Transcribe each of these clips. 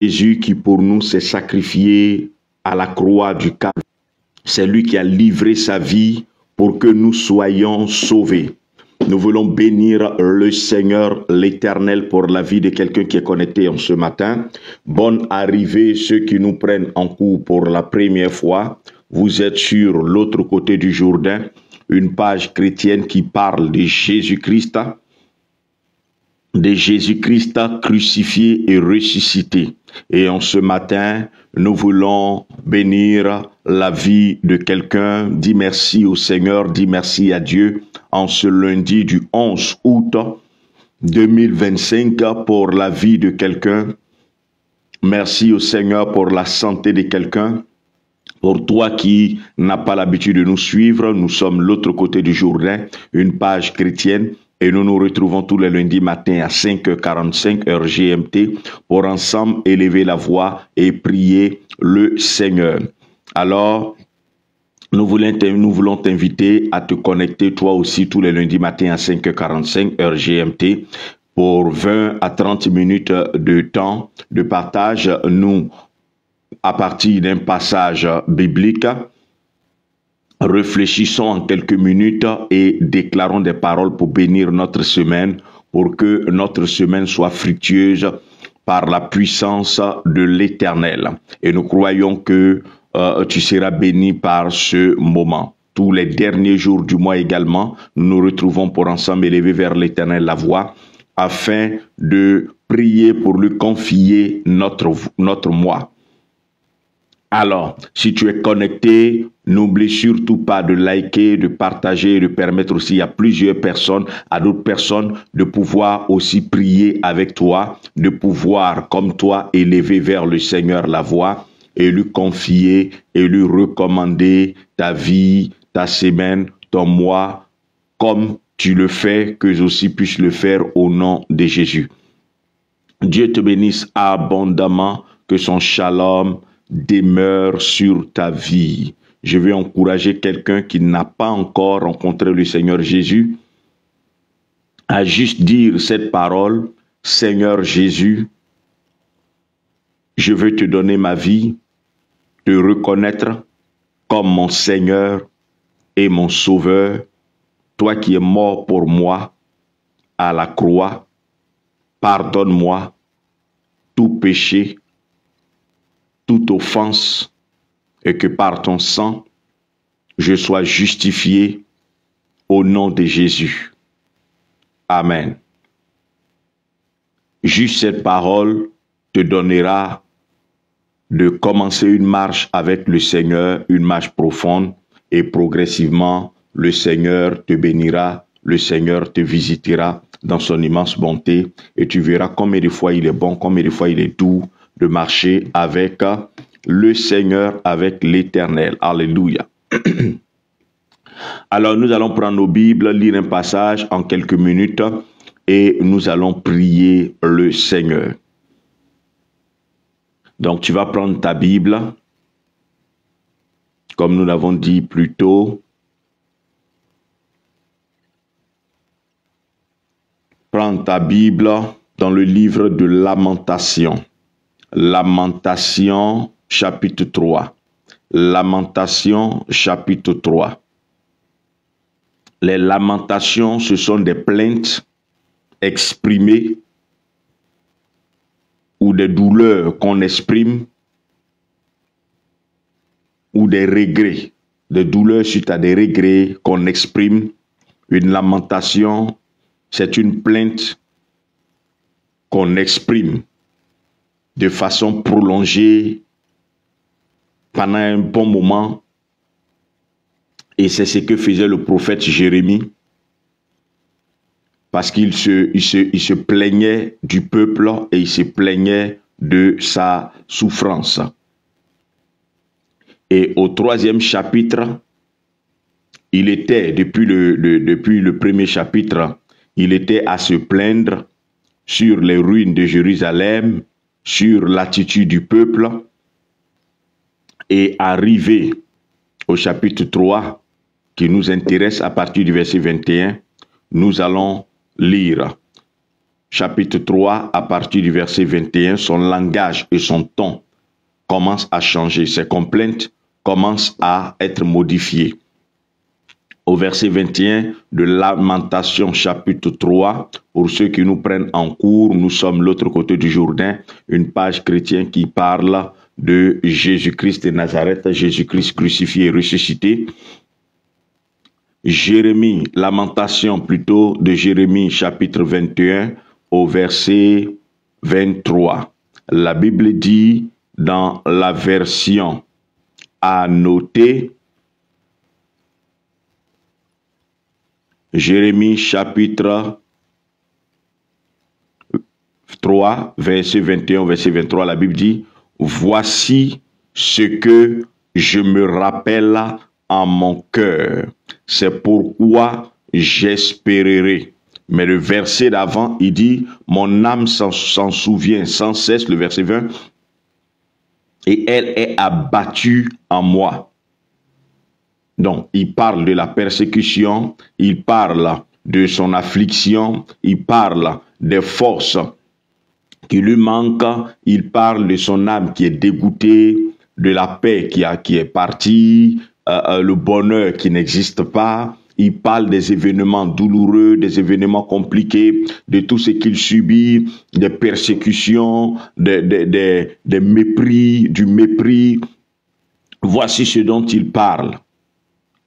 Jésus qui pour nous s'est sacrifié à la croix du Calvaire. C'est lui qui a livré sa vie pour que nous soyons sauvés. Nous voulons bénir le Seigneur, l'Éternel, pour la vie de quelqu'un qui est connecté en ce matin. Bonne arrivée, ceux qui nous prennent en cours pour la première fois. Vous êtes sur l'autre côté du Jourdain, une page chrétienne qui parle de Jésus-Christ crucifié et ressuscité. Et en ce matin, nous voulons bénir la vie de quelqu'un. Dis merci au Seigneur, dis merci à Dieu en ce lundi du 11 août 2025 pour la vie de quelqu'un. Merci au Seigneur pour la santé de quelqu'un. Pour toi qui n'as pas l'habitude de nous suivre, nous sommes l'autre côté du Jourdain, une page chrétienne. Et nous nous retrouvons tous les lundis matins à 5h45 heure GMT pour ensemble élever la voix et prier le Seigneur. Alors, nous voulons t'inviter à te connecter toi aussi tous les lundis matins à 5h45 heure GMT pour 20 à 30 minutes de temps de partage. Nous, à partir d'un passage biblique, réfléchissons en quelques minutes et déclarons des paroles pour bénir notre semaine, pour que notre semaine soit fructueuse par la puissance de l'Éternel. Et nous croyons que tu seras béni par ce moment. Tous les derniers jours du mois également, nous nous retrouvons pour ensemble élever vers l'Éternel la voix, afin de prier pour lui confier notre mois. Alors, si tu es connecté, n'oublie surtout pas de liker, de partager, de permettre aussi à plusieurs personnes, à d'autres personnes, de pouvoir aussi prier avec toi, de pouvoir, comme toi, élever vers le Seigneur la voix et lui confier et lui recommander ta vie, ta semaine, ton mois, comme tu le fais, que je aussi puisse le faire au nom de Jésus. Dieu te bénisse abondamment, que son shalom demeure sur ta vie. Je vais encourager quelqu'un qui n'a pas encore rencontré le Seigneur Jésus à juste dire cette parole: Seigneur Jésus, je veux te donner ma vie, te reconnaître comme mon Seigneur et mon Sauveur, toi qui es mort pour moi à la croix. Pardonne-moi tout péché, toute offense, et que par ton sang, je sois justifié au nom de Jésus. Amen. Juste cette parole te donnera de commencer une marche avec le Seigneur, une marche profonde, et progressivement, le Seigneur te bénira, le Seigneur te visitera dans son immense bonté, et tu verras combien de fois il est bon, combien de fois il est doux de marcher avec le Seigneur, avec l'Éternel. Alléluia. Alors, nous allons prendre nos Bibles, lire un passage en quelques minutes et nous allons prier le Seigneur. Donc, tu vas prendre ta Bible, comme nous l'avons dit plus tôt. Prends ta Bible dans le livre de Lamentation. Lamentation, chapitre 3. Lamentation, chapitre 3. Les lamentations, ce sont des plaintes exprimées ou des douleurs qu'on exprime ou des regrets, des douleurs suite à des regrets qu'on exprime. Une lamentation, c'est une plainte qu'on exprime de façon prolongée pendant un bon moment. Et c'est ce que faisait le prophète Jérémie, parce qu'il se plaignait du peuple et il se plaignait de sa souffrance. Et au 3e chapitre, il était, depuis le premier chapitre, il était à se plaindre sur les ruines de Jérusalem, sur l'attitude du peuple. Et arrivé au chapitre 3, qui nous intéresse à partir du verset 21, nous allons lire. chapitre 3, à partir du verset 21, son langage et son ton commencent à changer. Ses complaintes commencent à être modifiées. Au verset 21 de Lamentation chapitre 3, pour ceux qui nous prennent en cours, nous sommes l'autre côté du Jourdain, une page chrétienne qui parle de Jésus-Christ de Nazareth, Jésus-Christ crucifié et ressuscité. Jérémie, Lamentation plutôt de Jérémie chapitre 21 au verset 23. La Bible dit dans la version à noter, Jérémie chapitre 3, verset 21 au verset 23, la Bible dit, « Voici ce que je me rappelle en mon cœur. C'est pourquoi j'espérerai. » Mais le verset d'avant, il dit, « Mon âme s'en souvient sans cesse », le verset 20, « et elle est abattue en moi. » Donc, il parle de la persécution, il parle de son affliction, il parle des forces qui lui manquent, il parle de son âme qui est dégoûtée, de la paix qui est partie, le bonheur qui n'existe pas. Il parle des événements douloureux, des événements compliqués, de tout ce qu'il subit, des persécutions, des mépris, du mépris. Voici ce dont il parle.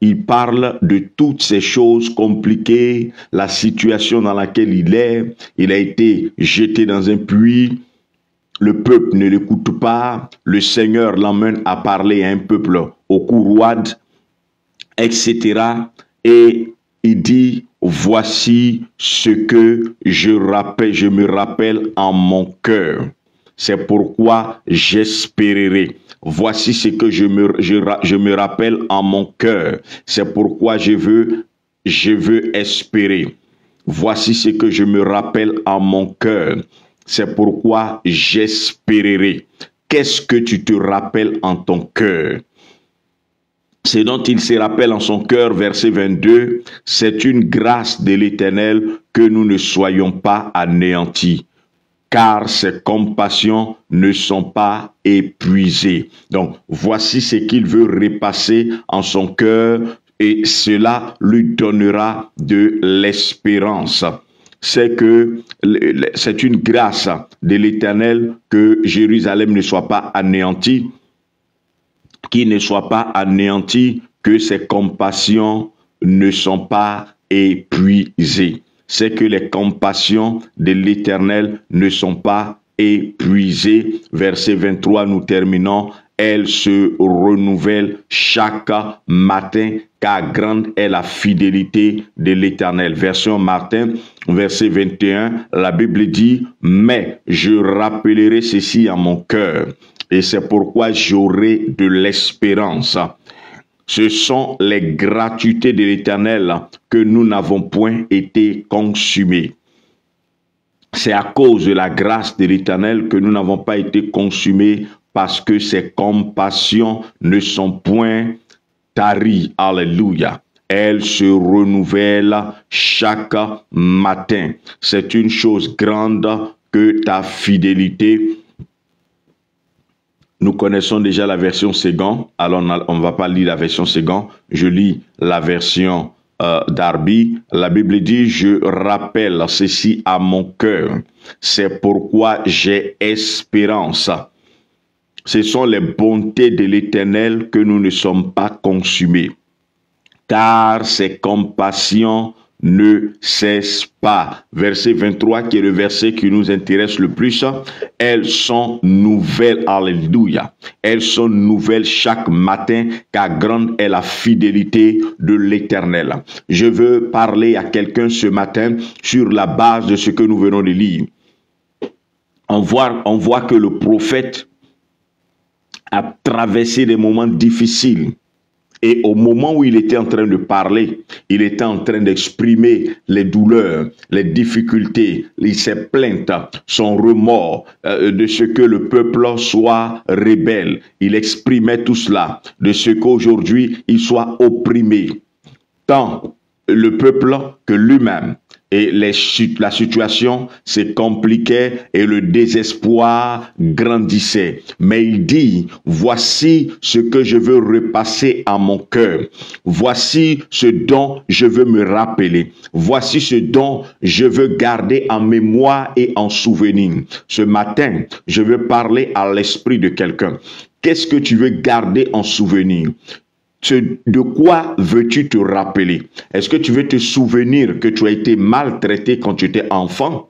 Il parle de toutes ces choses compliquées, la situation dans laquelle il est. Il a été jeté dans un puits. Le peuple ne l'écoute pas. Le Seigneur l'emmène à parler à un peuple au courouade, etc. Et il dit, voici ce que je me rappelle en mon cœur. C'est pourquoi j'espérerai. Voici ce que je me rappelle en mon cœur. C'est pourquoi je veux espérer. Voici ce que je me rappelle en mon cœur. C'est pourquoi j'espérerai. Qu'est-ce que tu te rappelles en ton cœur? Ce dont il se rappelle en son cœur, verset 22, c'est une grâce de l'Éternel que nous ne soyons pas anéantis, car ses compassions ne sont pas épuisées. Donc, voici ce qu'il veut repasser en son cœur et cela lui donnera de l'espérance. C'est que c'est une grâce de l'Éternel que Jérusalem ne soit pas anéantie, qu'il ne soit pas anéanti, que ses compassions ne sont pas épuisées. C'est que les compassions de l'Éternel ne sont pas épuisées. Verset 23, nous terminons. Elles se renouvellent chaque matin, car grande est la fidélité de l'Éternel. Version Martin, verset 21, la Bible dit, « Mais je rappellerai ceci à mon cœur. Et c'est pourquoi j'aurai de l'espérance. » Ce sont les gratuités de l'Éternel que nous n'avons point été consumés. C'est à cause de la grâce de l'Éternel que nous n'avons pas été consumés parce que ses compassions ne sont point taries. Alléluia. Elles se renouvellent chaque matin. C'est une chose grande que ta fidélité. Nous connaissons déjà la version Ségan, alors on ne va pas lire la version Ségan, je lis la version Darby. La Bible dit, je rappelle ceci à mon cœur, c'est pourquoi j'ai espérance. Ce sont les bontés de l'Éternel que nous ne sommes pas consumés, car ses compassions ne cesse pas. Verset 23 qui est le verset qui nous intéresse le plus. Elles sont nouvelles, alléluia. Elles sont nouvelles chaque matin, car grande est la fidélité de l'Éternel. Je veux parler à quelqu'un ce matin sur la base de ce que nous venons de lire. On voit que le prophète a traversé des moments difficiles. Et au moment où il était en train de parler, il était en train d'exprimer les douleurs, les difficultés, ses plaintes, son remords de ce que le peuple soit rebelle. Il exprimait tout cela, de ce qu'aujourd'hui il soit opprimé. Tant le peuple que lui-même. et la situation se compliquait et le désespoir grandissait. Mais il dit, voici ce que je veux repasser à mon cœur. Voici ce dont je veux me rappeler. Voici ce dont je veux garder en mémoire et en souvenir. Ce matin, je veux parler à l'esprit de quelqu'un. Qu'est-ce que tu veux garder en souvenir? De quoi veux-tu te rappeler? Est-ce que tu veux te souvenir que tu as été maltraité quand tu étais enfant?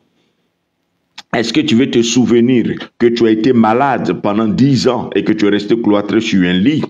Est-ce que tu veux te souvenir que tu as été malade pendant 10 ans et que tu es resté cloîtré sur un lit?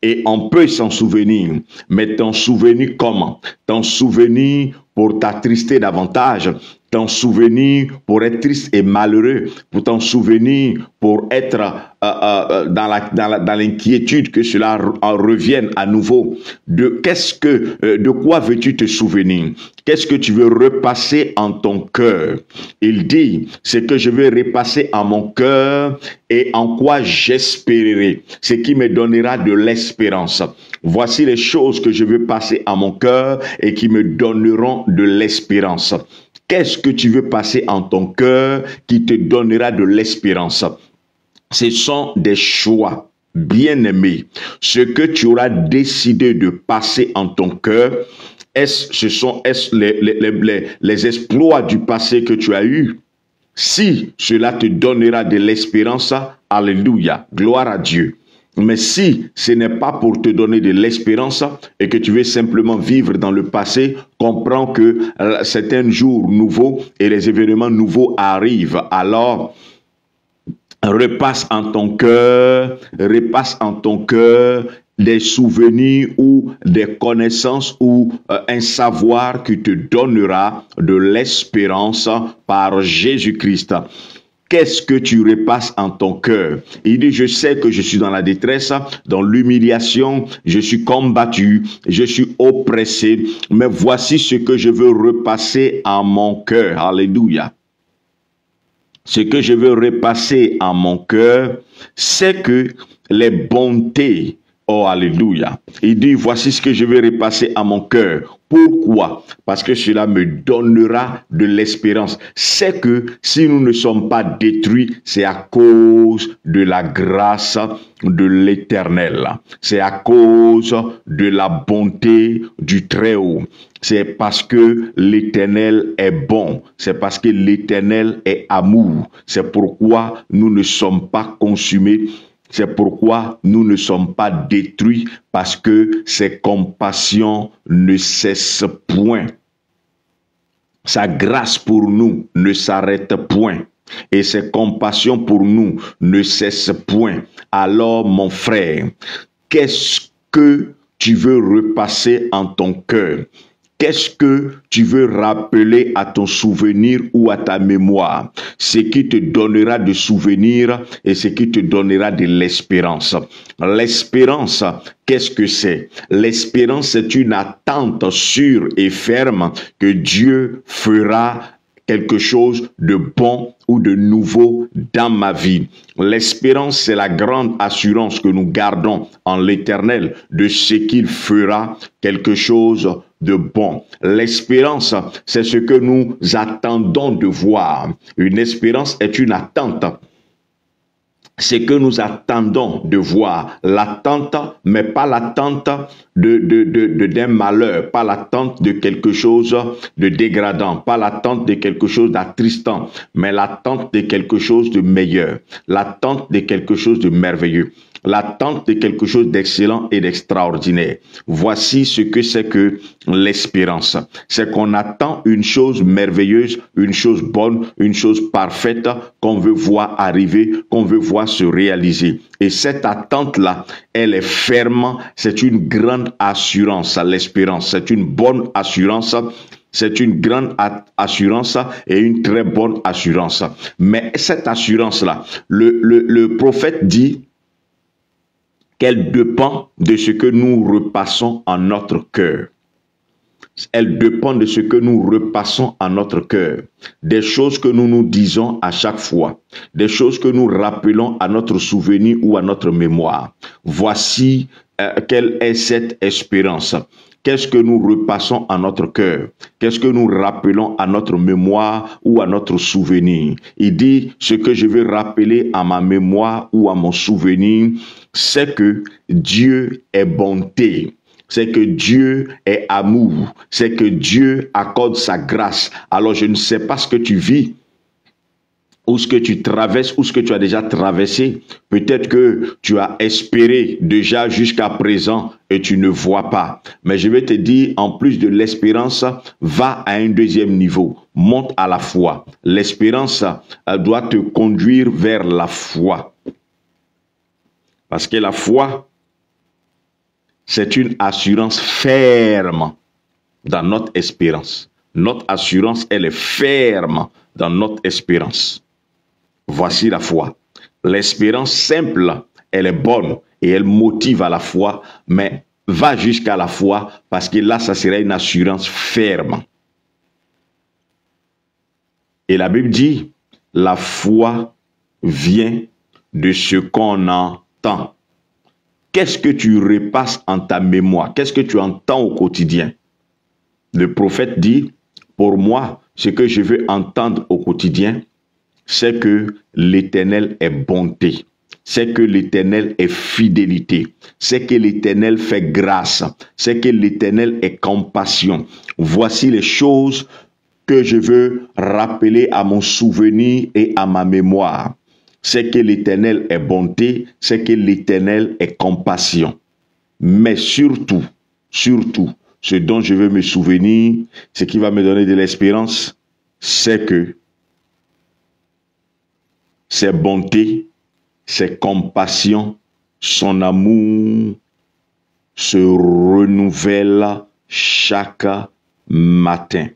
Et on peut s'en souvenir, mais t'en souvenir comment? T'en souvenir pour t'attrister davantage, t'en souvenir pour être triste et malheureux, pour t'en souvenir pour être dans l'inquiétude que cela revienne à nouveau. De quoi veux-tu te souvenir? Qu'est-ce que tu veux repasser en ton cœur? Il dit, c'est que je vais repasser en mon cœur et en quoi j'espérerai, ce qui me donnera de l'espérance. Voici les choses que je veux passer à mon cœur et qui me donneront de l'espérance. Qu'est-ce que tu veux passer en ton cœur qui te donnera de l'espérance? Ce sont des choix, bien-aimés. Ce que tu auras décidé de passer en ton cœur, ce sont les exploits du passé que tu as eus? Si cela te donnera de l'espérance, alléluia, gloire à Dieu. Mais si ce n'est pas pour te donner de l'espérance et que tu veux simplement vivre dans le passé, comprends que c'est un jour nouveau et les événements nouveaux arrivent. Alors, repasse en ton cœur des souvenirs ou des connaissances ou un savoir qui te donnera de l'espérance par Jésus-Christ. Qu'est-ce que tu repasses en ton cœur? Il dit, je sais que je suis dans la détresse, dans l'humiliation, je suis combattu, je suis oppressé, mais voici ce que je veux repasser en mon cœur. Alléluia. Ce que je veux repasser en mon cœur, c'est que les bontés, oh alléluia, il dit, voici ce que je vais repasser à mon cœur. Pourquoi? Parce que cela me donnera de l'espérance. C'est que si nous ne sommes pas détruits, c'est à cause de la grâce de l'Éternel. C'est à cause de la bonté du Très-Haut. C'est parce que l'Éternel est bon. C'est parce que l'Éternel est amour. C'est pourquoi nous ne sommes pas consumés. C'est pourquoi nous ne sommes pas détruits, parce que ses compassions ne cessent point. Sa grâce pour nous ne s'arrête point. Et ses compassions pour nous ne cessent point. Alors, mon frère, qu'est-ce que tu veux repasser en ton cœur? Qu'est-ce que tu veux rappeler à ton souvenir ou à ta mémoire? Ce qui te donnera de souvenirs et ce qui te donnera de l'espérance. L'espérance, qu'est-ce que c'est? L'espérance, c'est une attente sûre et ferme que Dieu fera quelque chose de bon ou de nouveau dans ma vie. L'espérance, c'est la grande assurance que nous gardons en l'Éternel de ce qu'il fera quelque chose de bon. L'espérance, c'est ce que nous attendons de voir. Une espérance est une attente. C'est que nous attendons de voir. L'attente, mais pas l'attente d'un malheur, pas l'attente de quelque chose de dégradant, pas l'attente de quelque chose d'attristant, mais l'attente de quelque chose de meilleur, l'attente de quelque chose de merveilleux, l'attente de quelque chose d'excellent et d'extraordinaire. Voici ce que c'est que l'espérance. C'est qu'on attend une chose merveilleuse, une chose bonne, une chose parfaite qu'on veut voir arriver, qu'on veut voir se réaliser. Et cette attente-là, elle est ferme, c'est une grande assurance à l'espérance, c'est une bonne assurance. C'est une grande assurance et une très bonne assurance. Mais cette assurance-là, le prophète dit qu'elle dépend de ce que nous repassons en notre cœur. Elle dépend de ce que nous repassons en notre cœur. Des choses que nous nous disons à chaque fois. Des choses que nous rappelons à notre souvenir ou à notre mémoire. Voici quelle est cette espérance. Qu'est-ce que nous repassons à notre cœur? Qu'est-ce que nous rappelons à notre mémoire ou à notre souvenir? Il dit, ce que je veux rappeler à ma mémoire ou à mon souvenir, c'est que Dieu est bonté. C'est que Dieu est amour. C'est que Dieu accorde sa grâce. Alors je ne sais pas ce que tu vis, ou ce que tu traverses, ou ce que tu as déjà traversé. Peut-être que tu as espéré déjà jusqu'à présent et tu ne vois pas. Mais je vais te dire, en plus de l'espérance, va à un deuxième niveau. Monte à la foi. L'espérance doit te conduire vers la foi. Parce que la foi, c'est une assurance ferme dans notre espérance. Notre assurance, elle est ferme dans notre espérance. Voici la foi. L'espérance simple, elle est bonne et elle motive à la foi, mais va jusqu'à la foi parce que là, ça serait une assurance ferme. Et la Bible dit, la foi vient de ce qu'on entend. Qu'est-ce que tu repasses en ta mémoire? Qu'est-ce que tu entends au quotidien? Le prophète dit, pour moi, ce que je veux entendre au quotidien, c'est que l'Éternel est bonté, c'est que l'Éternel est fidélité, c'est que l'Éternel fait grâce, c'est que l'Éternel est compassion. Voici les choses que je veux rappeler à mon souvenir et à ma mémoire. C'est que l'Éternel est bonté, c'est que l'Éternel est compassion. Mais surtout, ce dont je veux me souvenir, ce qui va me donner de l'espérance, c'est que ses bontés, ses compassions, son amour se renouvellent chaque matin.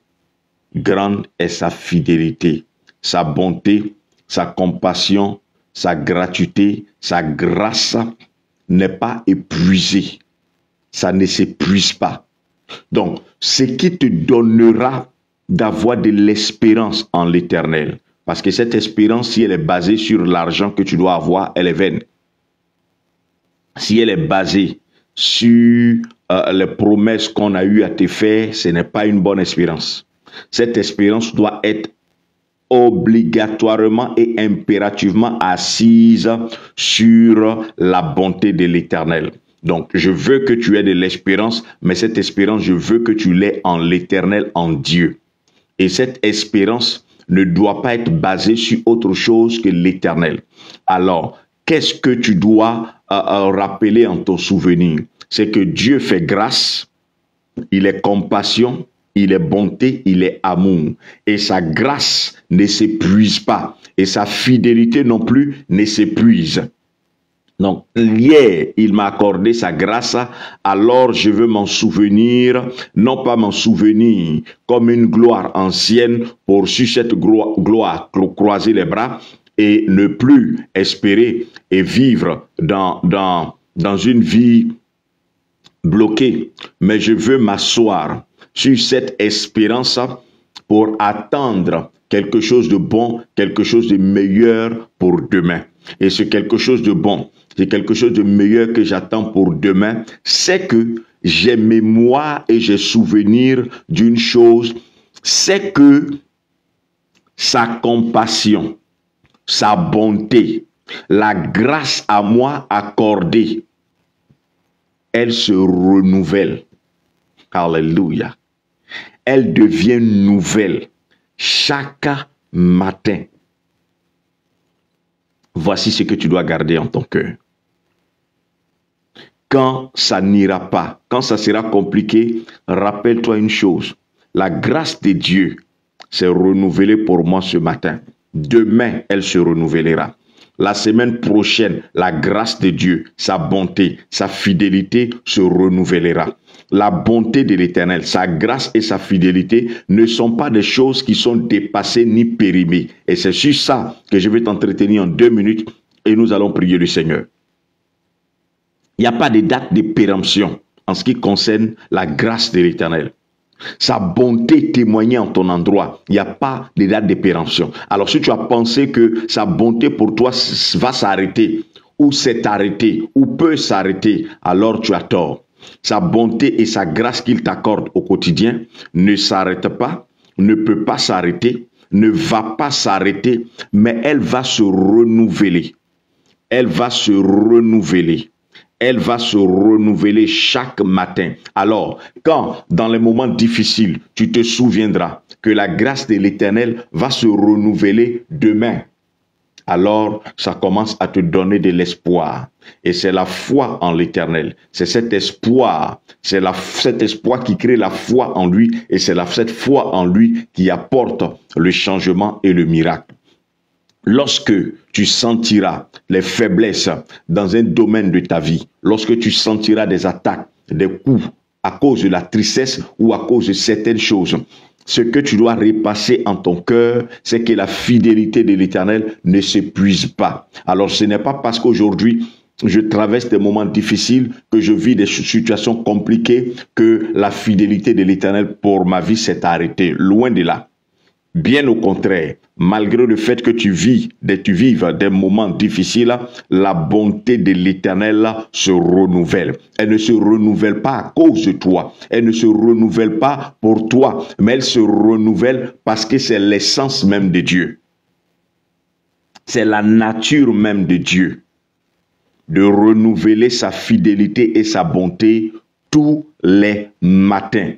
Grande est sa fidélité, sa bonté, sa compassion, sa gratuité, sa grâce n'est pas épuisée. Ça ne s'épuise pas. Donc, ce qui te donnera d'avoir de l'espérance en l'Éternel, parce que cette espérance, si elle est basée sur l'argent que tu dois avoir, elle est vaine. Si elle est basée sur les promesses qu'on a eues à te faire, ce n'est pas une bonne espérance. Cette espérance doit être obligatoirement et impérativement assise sur la bonté de l'Éternel. Donc, je veux que tu aies de l'espérance, mais cette espérance, je veux que tu l'aies en l'Éternel, en Dieu. Et cette espérance ne doit pas être basée sur autre chose que l'Éternel. Alors, qu'est-ce que tu dois rappeler en ton souvenir? C'est que Dieu fait grâce, il est compassion, il est bonté, il est amour. Et sa grâce ne s'épuise pas. Et sa fidélité non plus ne s'épuise. Donc, hier, il m'a accordé sa grâce, alors je veux m'en souvenir, non pas m'en souvenir comme une gloire ancienne, pour sur cette gloire croiser les bras et ne plus espérer et vivre dans une vie bloquée. Mais je veux m'asseoir sur cette espérance pour attendre quelque chose de bon, quelque chose de meilleur pour demain. Et ce quelque chose de bon, c'est quelque chose de meilleur que j'attends pour demain, c'est que j'ai mémoire et j'ai souvenir d'une chose, c'est que sa compassion, sa bonté, la grâce à moi accordée, elle se renouvelle. Alléluia. Elle devient nouvelle chaque matin. Voici ce que tu dois garder en ton cœur. Quand ça n'ira pas, quand ça sera compliqué, rappelle-toi une chose. La grâce de Dieu s'est renouvelée pour moi ce matin. Demain, elle se renouvellera. La semaine prochaine, la grâce de Dieu, sa bonté, sa fidélité se renouvellera. La bonté de l'Éternel, sa grâce et sa fidélité ne sont pas des choses qui sont dépassées ni périmées. Et c'est sur ça que je vais t'entretenir en 2 minutes et nous allons prier le Seigneur. Il n'y a pas de date de péremption en ce qui concerne la grâce de l'Éternel. Sa bonté témoignée en ton endroit, il n'y a pas de date de péremption. Alors si tu as pensé que sa bonté pour toi va s'arrêter, ou s'est arrêtée, ou peut s'arrêter, alors tu as tort. Sa bonté et sa grâce qu'il t'accorde au quotidien ne s'arrêtent pas, ne peut pas s'arrêter, ne va pas s'arrêter, mais elle va se renouveler. Elle va se renouveler. Elle va se renouveler chaque matin. Alors, quand dans les moments difficiles, tu te souviendras que la grâce de l'Éternel va se renouveler demain, alors ça commence à te donner de l'espoir. Et c'est la foi en l'Éternel. C'est cet espoir. C'est cet espoir qui crée la foi en lui. Et c'est cette foi en lui qui apporte le changement et le miracle. Lorsque tu sentiras les faiblesses dans un domaine de ta vie, lorsque tu sentiras des attaques, des coups à cause de la tristesse ou à cause de certaines choses, ce que tu dois repasser en ton cœur, c'est que la fidélité de l'Éternel ne s'épuise pas. Alors ce n'est pas parce qu'aujourd'hui je traverse des moments difficiles, que je vis des situations compliquées, que la fidélité de l'Éternel pour ma vie s'est arrêtée. Loin de là. Bien au contraire, malgré le fait que tu vives des moments difficiles, la bonté de l'Éternel se renouvelle. Elle ne se renouvelle pas à cause de toi. Elle ne se renouvelle pas pour toi, mais elle se renouvelle parce que c'est l'essence même de Dieu. C'est la nature même de Dieu de renouveler sa fidélité et sa bonté tous les matins.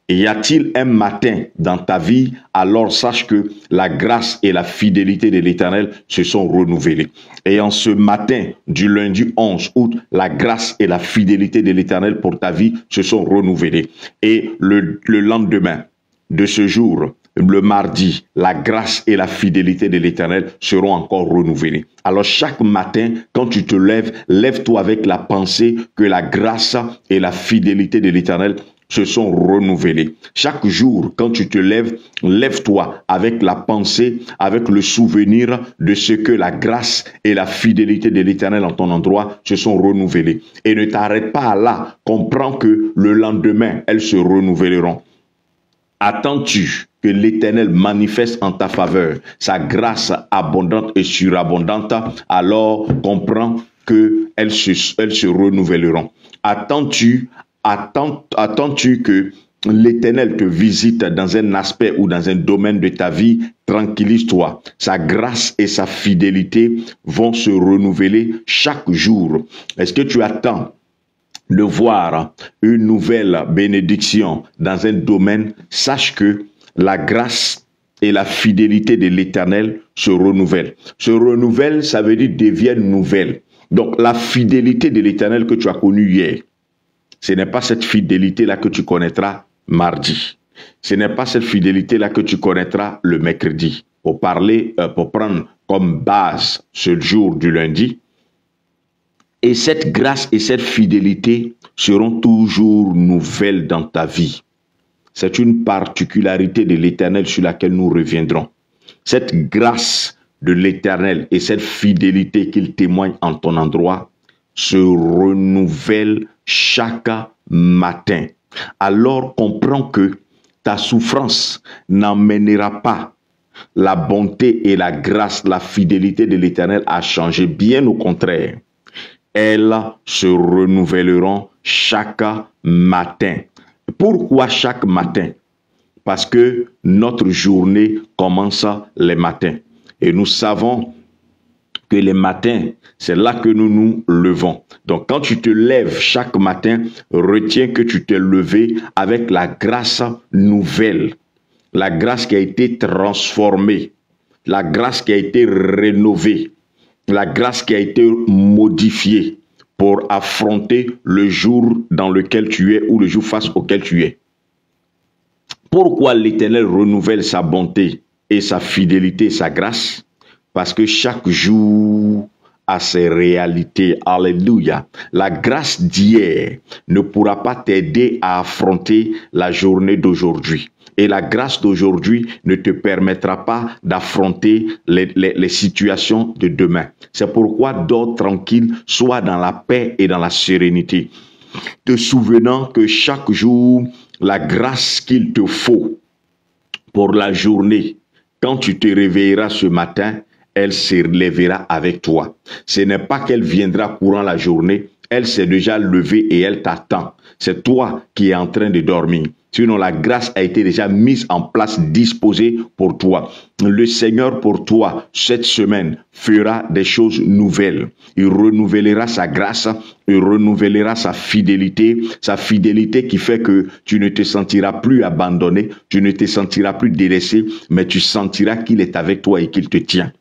Et y a-t-il un matin dans ta vie, alors sache que la grâce et la fidélité de l'Éternel se sont renouvelées. Et en ce matin du lundi 11 août, la grâce et la fidélité de l'Éternel pour ta vie se sont renouvelées. Et le lendemain de ce jour, le mardi, la grâce et la fidélité de l'Éternel seront encore renouvelées. Alors chaque matin, quand tu te lèves, lève-toi avec la pensée que la grâce et la fidélité de l'Éternel se sont renouvelés. Chaque jour, quand tu te lèves, lève-toi avec la pensée, avec le souvenir de ce que la grâce et la fidélité de l'Éternel en ton endroit se sont renouvelées. Et ne t'arrête pas là. Comprends que le lendemain, elles se renouvelleront. Attends-tu que l'Éternel manifeste en ta faveur sa grâce abondante et surabondante, alors comprends qu'elles se renouvelleront. Attends-tu que l'Éternel te visite dans un aspect ou dans un domaine de ta vie? Tranquillise-toi. Sa grâce et sa fidélité vont se renouveler chaque jour. Est-ce que tu attends de voir une nouvelle bénédiction dans un domaine? Sache que la grâce et la fidélité de l'Éternel se renouvellent. Se renouvellent, ça veut dire deviennent nouvelles. Donc la fidélité de l'Éternel que tu as connue hier, ce n'est pas cette fidélité-là que tu connaîtras mardi. Ce n'est pas cette fidélité-là que tu connaîtras le mercredi. Pour prendre comme base ce jour du lundi. Et cette grâce et cette fidélité seront toujours nouvelles dans ta vie. C'est une particularité de l'Éternel sur laquelle nous reviendrons. Cette grâce de l'Éternel et cette fidélité qu'il témoigne en ton endroit se renouvellent chaque matin. Alors comprends que ta souffrance n'emmènera pas la bonté et la grâce, la fidélité de l'Éternel à changer. Bien au contraire, elles se renouvelleront chaque matin. Pourquoi chaque matin? Parce que notre journée commence les matins. Et nous savons que les matins, c'est là que nous nous levons. Donc quand tu te lèves chaque matin, retiens que tu t'es levé avec la grâce nouvelle. La grâce qui a été transformée. La grâce qui a été rénovée. La grâce qui a été modifiée pour affronter le jour dans lequel tu es ou le jour face auquel tu es. Pourquoi l'Éternel renouvelle sa bonté et sa fidélité, sa grâce? Parce que chaque jour a ses réalités. Alléluia. La grâce d'hier ne pourra pas t'aider à affronter la journée d'aujourd'hui. Et la grâce d'aujourd'hui ne te permettra pas d'affronter les situations de demain. C'est pourquoi dors tranquille, sois dans la paix et dans la sérénité. Te souvenant que chaque jour, la grâce qu'il te faut pour la journée, quand tu te réveilleras ce matin, elle se lèvera avec toi. Ce n'est pas qu'elle viendra courant la journée, Elle s'est déjà levée et elle t'attend. C'est toi qui es en train de dormir. Sinon, la grâce a été déjà mise en place, disposée pour toi. Le Seigneur pour toi, cette semaine, fera des choses nouvelles. Il renouvellera sa grâce, il renouvellera sa fidélité qui fait que tu ne te sentiras plus abandonné, tu ne te sentiras plus délaissé, mais tu sentiras qu'il est avec toi et qu'il te tient.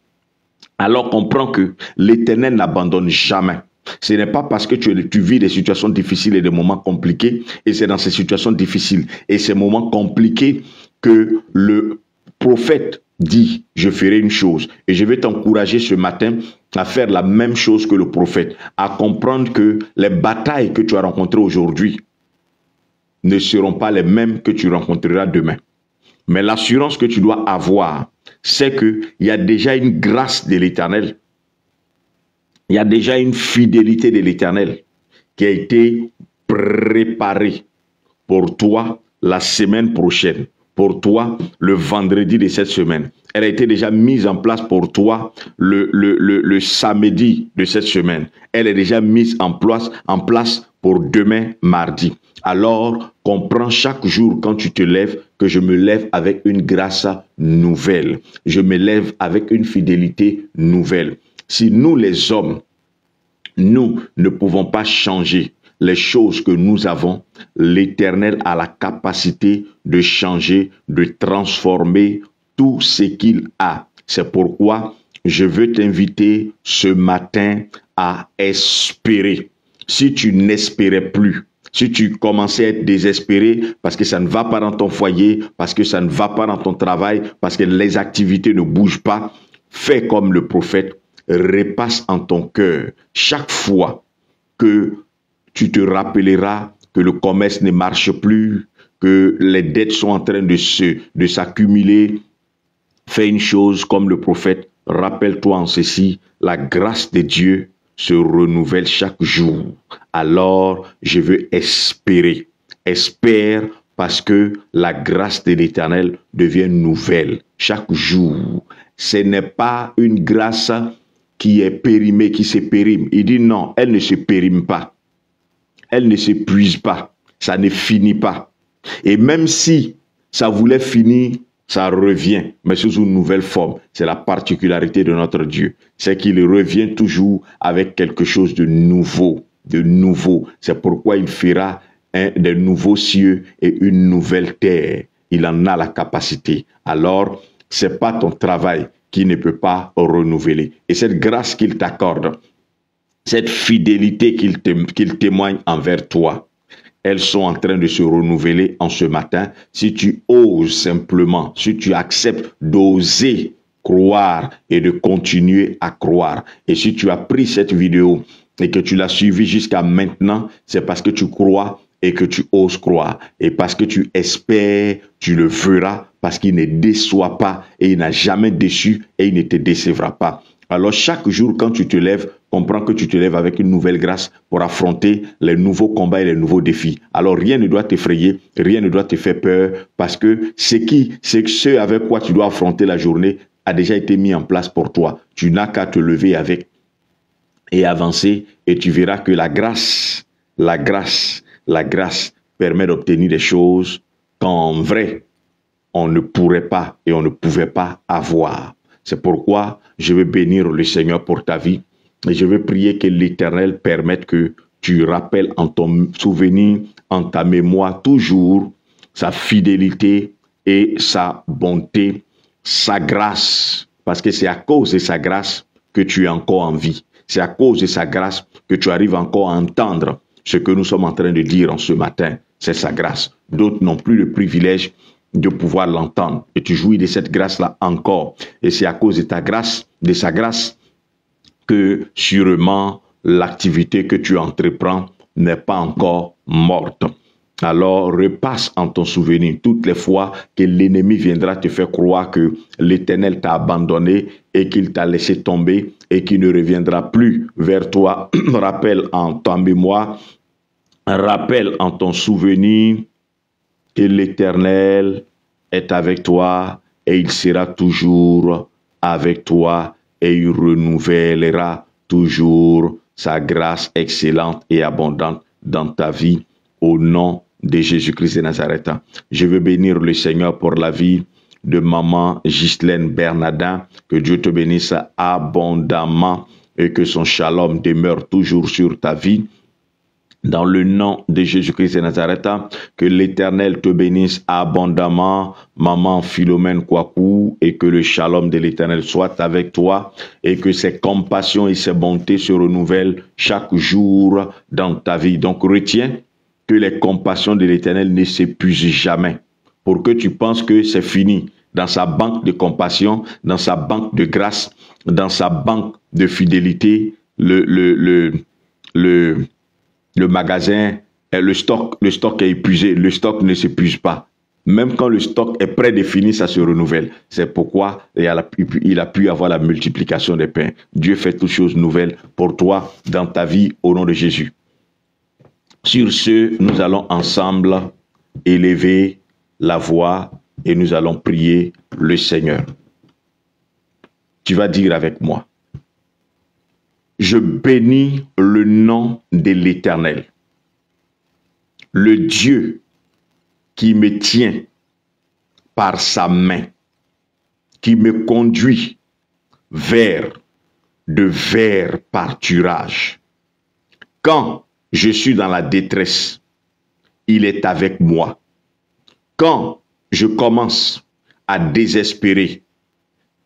Alors comprends que l'Éternel n'abandonne jamais. Ce n'est pas parce que tu vis des situations difficiles et des moments compliqués, et c'est dans ces situations difficiles et ces moments compliqués que le prophète dit, je ferai une chose. Et je vais t'encourager ce matin à faire la même chose que le prophète, à comprendre que les batailles que tu as rencontrées aujourd'hui ne seront pas les mêmes que tu rencontreras demain. Mais l'assurance que tu dois avoir, c'est qu'il y a déjà une grâce de l'Éternel. Il y a déjà une fidélité de l'Éternel qui a été préparée pour toi la semaine prochaine, pour toi le vendredi de cette semaine. Elle a été déjà mise en place pour toi le samedi de cette semaine. Elle est déjà mise en place pour demain mardi. Alors, comprends chaque jour quand tu te lèves que je me lève avec une grâce nouvelle. Je me lève avec une fidélité nouvelle. Si nous les hommes, nous ne pouvons pas changer les choses que nous avons, l'Éternel a la capacité de changer, de transformer tout ce qu'il a. C'est pourquoi je veux t'inviter ce matin à espérer. Si tu n'espérais plus, si tu commençais à être désespéré parce que ça ne va pas dans ton foyer, parce que ça ne va pas dans ton travail, parce que les activités ne bougent pas, fais comme le prophète, repasse en ton cœur chaque fois que tu te rappelleras que le commerce ne marche plus, que les dettes sont en train de s'accumuler. Fais une chose comme le prophète, rappelle-toi en ceci, la grâce de Dieu se renouvelle chaque jour. Alors, je veux espérer. Espère parce que la grâce de l'Éternel devient nouvelle chaque jour. Ce n'est pas une grâce qui est périmée, qui se périme. Il dit non, elle ne se périme pas. Elle ne s'épuise pas. Ça ne finit pas. Et même si ça voulait finir, ça revient, mais sous une nouvelle forme. C'est la particularité de notre Dieu. C'est qu'il revient toujours avec quelque chose de nouveau. De nouveau. C'est pourquoi il fera des nouveaux cieux et une nouvelle terre. Il en a la capacité. Alors, c'est pas ton travail qui ne peut pas renouveler. Et cette grâce qu'il t'accorde, cette fidélité qu'il témoigne envers toi, elles sont en train de se renouveler en ce matin. Si tu oses simplement, si tu acceptes d'oser croire et de continuer à croire. Et si tu as pris cette vidéo et que tu l'as suivie jusqu'à maintenant, c'est parce que tu crois et que tu oses croire. Et parce que tu espères, tu le feras, parce qu'il ne déçoit pas et il n'a jamais déçu et il ne te décevra pas. Alors chaque jour quand tu te lèves, comprends que tu te lèves avec une nouvelle grâce pour affronter les nouveaux combats et les nouveaux défis. Alors rien ne doit t'effrayer, rien ne doit te faire peur, parce que ce avec quoi tu dois affronter la journée a déjà été mis en place pour toi. Tu n'as qu'à te lever avec et avancer, et tu verras que la grâce permet d'obtenir des choses qu'en vrai, on ne pourrait pas et on ne pouvait pas avoir. C'est pourquoi je veux bénir le Seigneur pour ta vie et je veux prier que l'Éternel permette que tu rappelles en ton souvenir, en ta mémoire toujours sa fidélité et sa bonté, sa grâce. Parce que c'est à cause de sa grâce que tu es encore en vie. C'est à cause de sa grâce que tu arrives encore à entendre ce que nous sommes en train de dire en ce matin. C'est sa grâce. D'autres n'ont plus le privilège de pouvoir l'entendre. Et tu jouis de cette grâce-là encore. Et c'est à cause de ta grâce, de sa grâce, que sûrement l'activité que tu entreprends n'est pas encore morte. Alors repasse en ton souvenir toutes les fois que l'ennemi viendra te faire croire que l'Éternel t'a abandonné et qu'il t'a laissé tomber et qu'il ne reviendra plus vers toi. Rappelle en ta mémoire, rappelle en ton souvenir que l'Éternel est avec toi et il sera toujours avec toi et il renouvellera toujours sa grâce excellente et abondante dans ta vie au nom de Jésus-Christ de Nazareth. Je veux bénir le Seigneur pour la vie de maman Ghislaine Bernardin. Que Dieu te bénisse abondamment et que son shalom demeure toujours sur ta vie. Dans le nom de Jésus-Christ de Nazareth, que l'Éternel te bénisse abondamment, maman Philomène Kouakou, et que le shalom de l'Éternel soit avec toi, et que ses compassions et ses bontés se renouvellent chaque jour dans ta vie. Donc retiens que les compassions de l'Éternel ne s'épuisent jamais, pour que tu penses que c'est fini. Dans sa banque de compassion, dans sa banque de grâce, dans sa banque de fidélité, le magasin, le stock est épuisé. Le stock ne s'épuise pas. Même quand le stock est près de finir, ça se renouvelle. C'est pourquoi il a pu avoir la multiplication des pains. Dieu fait toutes choses nouvelles pour toi dans ta vie au nom de Jésus. Sur ce, nous allons ensemble élever la voix et nous allons prier le Seigneur. Tu vas dire avec moi: je bénis le nom de l'Éternel, le Dieu qui me tient par sa main, qui me conduit vers de verts pâturages. Quand je suis dans la détresse, il est avec moi. Quand je commence à désespérer,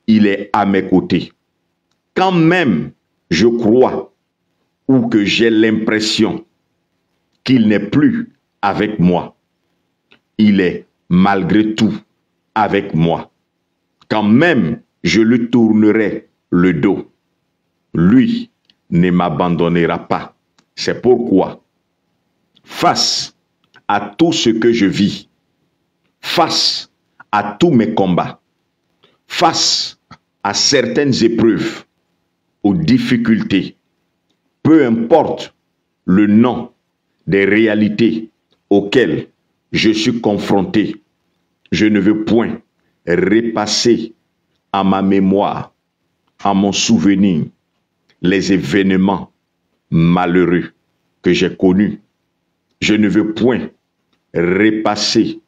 il est à mes côtés. Quand même je crois ou que j'ai l'impression qu'il n'est plus avec moi, il est malgré tout avec moi. Quand même je lui tournerai le dos, lui ne m'abandonnera pas. C'est pourquoi, face à tout ce que je vis, face à tous mes combats, face à certaines épreuves, aux difficultés, peu importe le nom des réalités auxquelles je suis confronté, je ne veux point repasser à ma mémoire, à mon souvenir, les événements malheureux que j'ai connus. Je ne veux point repasser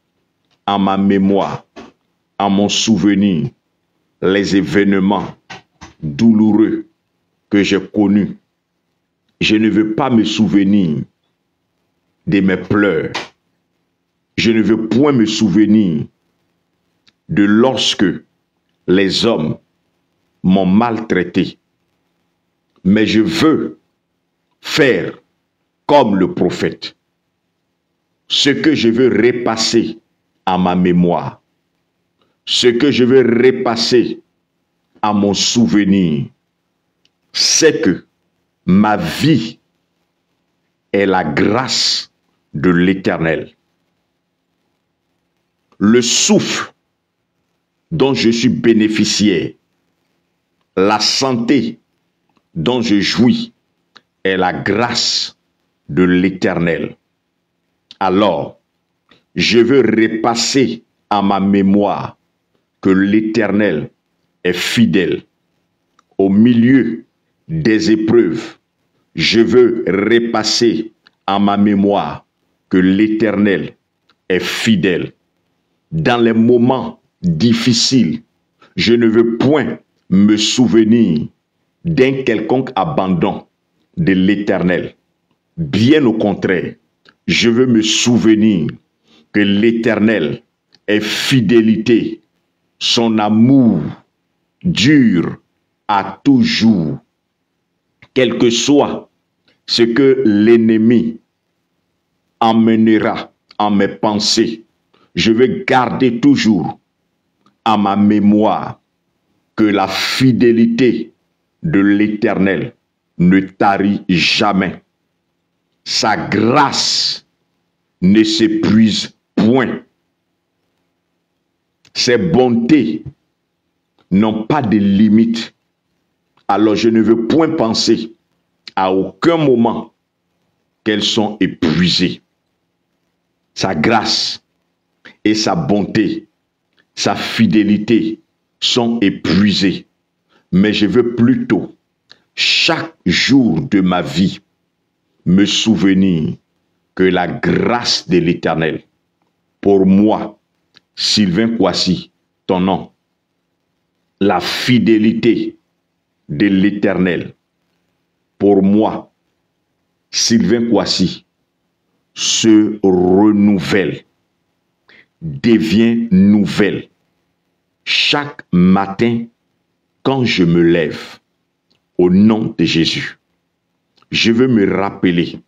à ma mémoire, à mon souvenir, les événements douloureux que j'ai connus. Je ne veux pas me souvenir de mes pleurs. Je ne veux point me souvenir de lorsque les hommes m'ont maltraité. Mais je veux faire comme le prophète. Ce que je veux repasser à ma mémoire, ce que je veux repasser à mon souvenir, c'est que ma vie est la grâce de l'Éternel. Le souffle dont je suis bénéficiaire, la santé dont je jouis est la grâce de l'Éternel. Alors, je veux repasser à ma mémoire que l'Éternel est fidèle. Au milieu des épreuves, je veux repasser à ma mémoire que l'Éternel est fidèle. Dans les moments difficiles, je ne veux point me souvenir d'un quelconque abandon de l'Éternel. Bien au contraire, je veux me souvenir que l'Éternel est fidélité. Son amour dure à toujours. Quel que soit ce que l'ennemi emmènera en mes pensées, je veux garder toujours à ma mémoire que la fidélité de l'Éternel ne tarit jamais. Sa grâce ne s'épuise point. Ses bontés n'ont pas de limite. Alors je ne veux point penser à aucun moment qu'elles sont épuisées. Sa grâce et sa bonté, sa fidélité sont épuisées. Mais je veux plutôt chaque jour de ma vie, me souvenir que la grâce de l'Éternel, pour moi, Sylvain Kouassi, ton nom, la fidélité de l'Éternel, pour moi, Sylvain Kouassi, se renouvelle, devient nouvelle. Chaque matin, quand je me lève, au nom de Jésus, je veux me rappeler,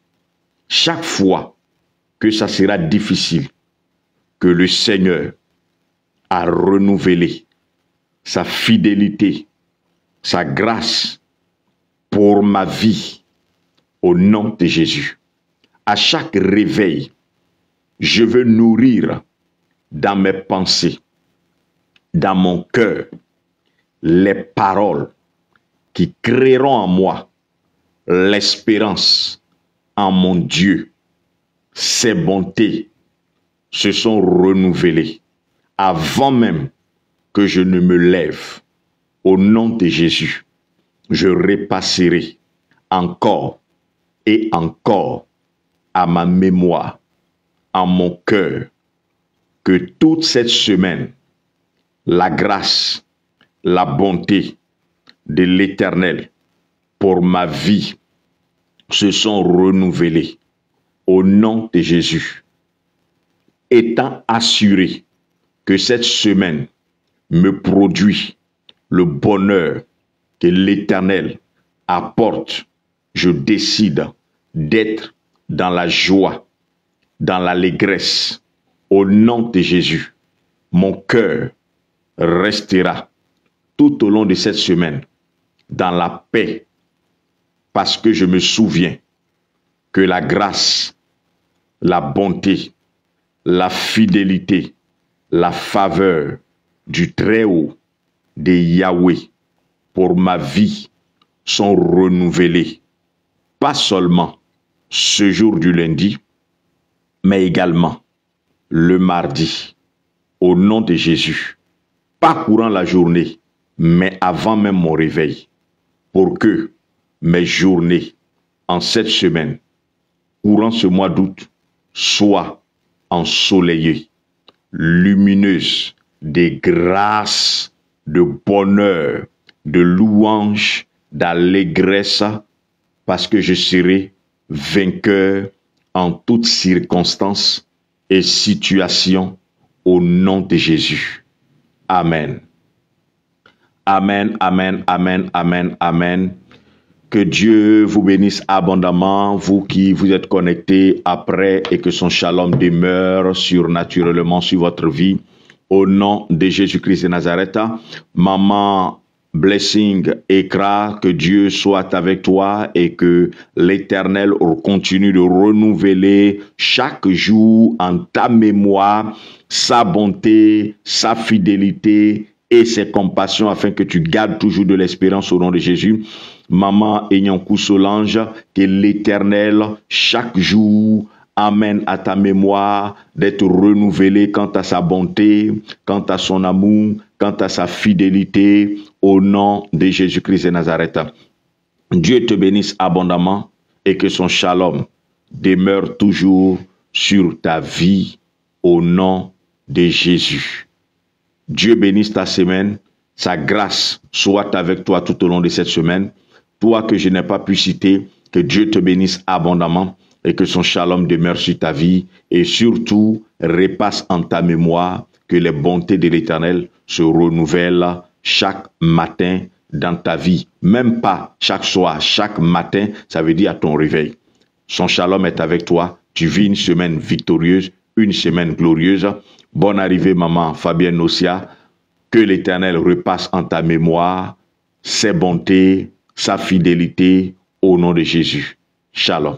chaque fois que ça sera difficile, que le Seigneur a renouvelé sa fidélité, sa grâce pour ma vie, au nom de Jésus. À chaque réveil, je veux nourrir dans mes pensées, dans mon cœur, les paroles qui créeront en moi l'espérance en mon Dieu. Ses bontés se sont renouvelées avant même que je ne me lève. Au nom de Jésus, je repasserai encore et encore à ma mémoire, en mon cœur, que toute cette semaine, la grâce, la bonté de l'Éternel pour ma vie se sont renouvelées au nom de Jésus. Étant assuré que cette semaine me produit le bonheur que l'Éternel apporte, je décide d'être dans la joie, dans l'allégresse. Au nom de Jésus, mon cœur restera tout au long de cette semaine dans la paix, parce que je me souviens que la grâce, la bonté, la fidélité, la faveur du Très-Haut, de Yahweh, pour ma vie, sont renouvelées. Pas seulement ce jour du lundi, mais également le mardi, au nom de Jésus, pas courant la journée, mais avant même mon réveil, pour que mes journées en cette semaine, courant ce mois d'août, soient ensoleillées, lumineuses, des grâces, de bonheur, de louange, d'allégresse, parce que je serai vainqueur en toutes circonstances et situations au nom de Jésus. Amen. Amen, amen, amen, amen, amen. Que Dieu vous bénisse abondamment, vous qui vous êtes connectés après, et que son shalom demeure surnaturellement sur votre vie. Au nom de Jésus-Christ de Nazareth, Maman Blessing Ekra, que Dieu soit avec toi et que l'Éternel continue de renouveler chaque jour en ta mémoire sa bonté, sa fidélité et ses compassions, afin que tu gardes toujours de l'espérance au nom de Jésus. Maman Enyankou Solange, que l'Éternel chaque jour amène à ta mémoire d'être renouvelé quant à sa bonté, quant à son amour, quant à sa fidélité, au nom de Jésus-Christ de Nazareth. Dieu te bénisse abondamment et que son shalom demeure toujours sur ta vie, au nom de Jésus. Dieu bénisse ta semaine, sa grâce soit avec toi tout au long de cette semaine. Toi que je n'ai pas pu citer, que Dieu te bénisse abondamment et que son shalom demeure sur ta vie, et surtout repasse en ta mémoire que les bontés de l'Éternel se renouvellent chaque matin dans ta vie. Même pas chaque soir, chaque matin, ça veut dire à ton réveil. Son shalom est avec toi. Tu vis une semaine victorieuse, une semaine glorieuse. Bonne arrivée, maman Fabienne Nocia. Que l'Éternel repasse en ta mémoire ses bontés, sa fidélité, au nom de Jésus. Shalom.